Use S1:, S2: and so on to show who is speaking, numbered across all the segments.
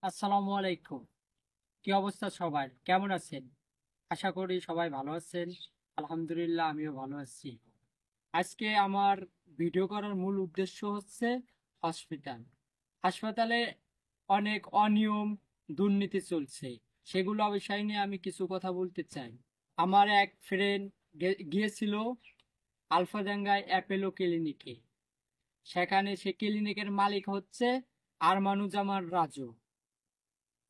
S1: আসসালামু আলাইকুম। কি অবস্থা সবার? কেমন আছেন? আশা করি সবাই ভালো আছেন। আলহামদুলিল্লাহ আমিও ভালো আছি। আজকে আমার ভিডিও করার মূল উদ্দেশ্য হচ্ছে হসপিটাল। হাসপাতালে অনেক অনিয়ম, দুর্নীতি চলছে। সেগুলো বিষয় নিয়ে আমি কিছু কথা বলতে চাই। আমার এক ফ্রেন্ড গিয়েছিল আলফাডাঙ্গায় অ্যাপেলো ক্লিনিকে। সেখানে সে ক্লিনিকের মালিক হচ্ছে আরমানুজামান রাজু।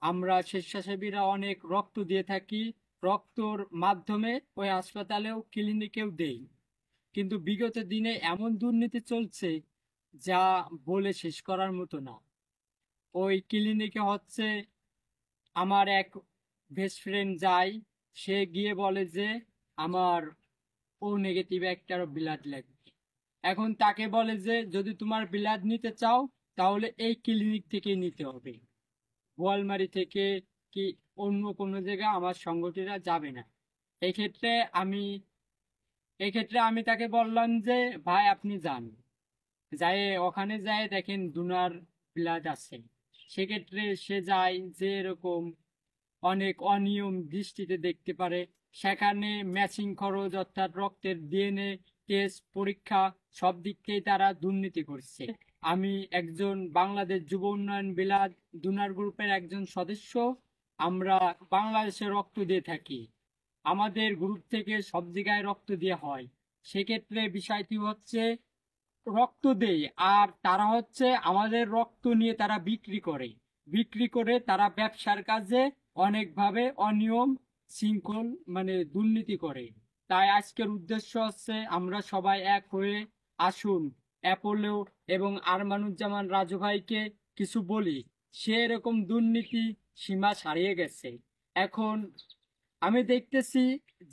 S1: আমরা স্বেচ্ছাসেবীরা অনেক রক্ত দিয়ে থাকি। রক্তর মাধ্যমে ওই হাসপাতালেও ক্লিনিকেও দেই। কিন্তু বিগত দিনে এমন দুর্নীতি চলছে যা বলে শেষ করার মতো না। ওই ক্লিনিকে হচ্ছে আমার এক বেস্ট ফ্রেন্ড যায়, সে গিয়ে বলে যে আমার ও নেগেটিভ একটারও ব্লাড লাগবে। এখন তাকে বলে যে যদি তোমার ব্লাড নিতে চাও তাহলে এই ক্লিনিক থেকে নিতে হবে, বোয়ালমারি থেকে কি অন্য কোনো জায়গায় আমার সংগঠিরা যাবে না। এক্ষেত্রে আমি এক্ষেত্রে আমি তাকে বললাম যে ভাই আপনি যান, যায় ওখানে যায় দেখেন ডোনার ব্লাড আছে। সেক্ষেত্রে সে যায় যে এরকম অনেক অনিয়ম দৃষ্টিতে দেখতে পারে। সেখানে ম্যাচিং খরচ অর্থাৎ রক্তের ডিএনএ টেস্ট পরীক্ষা সব দিক থেকেই তারা দুর্নীতি করছে। আমি একজন বাংলাদেশ যুব উন্নয়ন বিলাদ ডোনার গ্রুপের একজন সদস্য। আমরা বাংলাদেশে রক্ত দিয়ে থাকি। আমাদের গ্রুপ থেকে সব জায়গায় রক্ত দেওয়া হয়। সেক্ষেত্রে বিষয়টি হচ্ছে রক্ত দেই আর তারা হচ্ছে আমাদের রক্ত নিয়ে তারা বিক্রি করে তারা ব্যবসার কাজে অনেকভাবে অনিয়ম শৃঙ্খল মানে দুর্নীতি করে। তাই আজকের উদ্দেশ্য হচ্ছে আমরা সবাই এক হয়ে আসুন অ্যাপোলো এবং আরমানুজ্জামান রাজু ভাইকে কিছু বলি। সে এরকম দুর্নীতি সীমা ছাড়িয়ে গেছে। এখন আমি দেখতেছি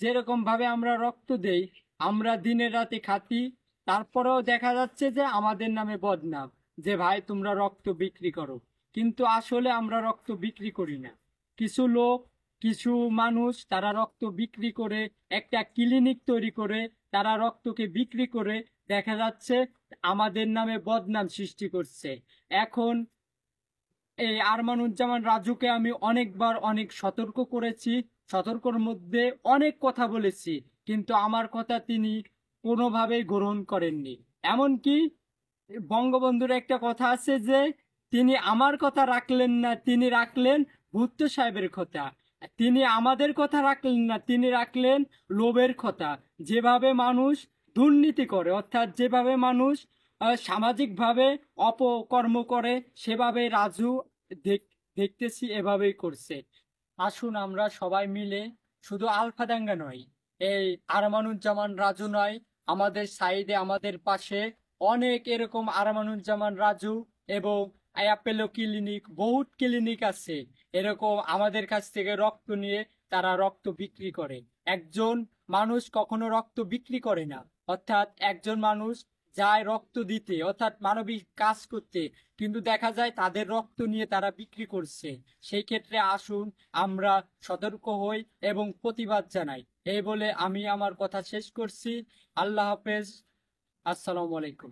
S1: যেরকম ভাবে আমরা রক্ত দেই, আমরা দিনে রাতে খাতি, তারপরেও দেখা যাচ্ছে যে আমাদের নামে বদনাম, যে ভাই তোমরা রক্ত বিক্রি করো। কিন্তু আসলে আমরা রক্ত বিক্রি করি না। কিছু লোক, কিছু মানুষ তারা রক্ত বিক্রি করে একটা ক্লিনিক তৈরি করে তারা রক্তকে বিক্রি করে দেখা যাচ্ছে আমাদের নামে বদনাম সৃষ্টি করছে। এখন এই আরমানুজ্জামান রাজুকে আমি অনেকবার অনেক সতর্ক করেছি, সতর্কর মধ্যে অনেক কথা বলেছি, কিন্তু আমার কথা তিনি কোনোভাবেই গ্রহণ করেননি। এমনকি বঙ্গবন্ধুর একটা কথা আছে যে তিনি আমার কথা রাখলেন না, তিনি রাখলেন ভুট্টো সাহেবের কথা। তিনি আমাদের কথা রাখলেন না, তিনি রাখলেন লোভের কথা। যেভাবে মানুষ দুর্নীতি করে অর্থাৎ যেভাবে মানুষ সামাজিকভাবে অপকর্ম করে সেভাবে রাজু দেখতেছি এভাবেই করছে। আসুন আমরা সবাই মিলে, শুধু আলফাডাঙ্গা নয়, এই আরমানুজ্জামান রাজু নয়, আমাদের সাইডে আমাদের পাশে অনেক এরকম আরমানুজ্জামান রাজু এবং অ্যাপেলো ক্লিনিক বহুত ক্লিনিক আছে এরকম আমাদের কাছ থেকে রক্ত নিয়ে তারা রক্ত বিক্রি করে। একজন মানুষ কখনো রক্ত বিক্রি করে না, অর্থাৎ একজন মানুষ যায় রক্ত দিতে অর্থাৎ মানবিক কাজ করতে, কিন্তু দেখা যায় তাদের রক্ত নিয়ে তারা বিক্রি করছে। সেই ক্ষেত্রে আসুন আমরা সতর্ক হই এবং প্রতিবাদ জানাই। এই বলে আমি আমার কথা শেষ করছি। আল্লাহ হাফেজ। আসসালামু আলাইকুম।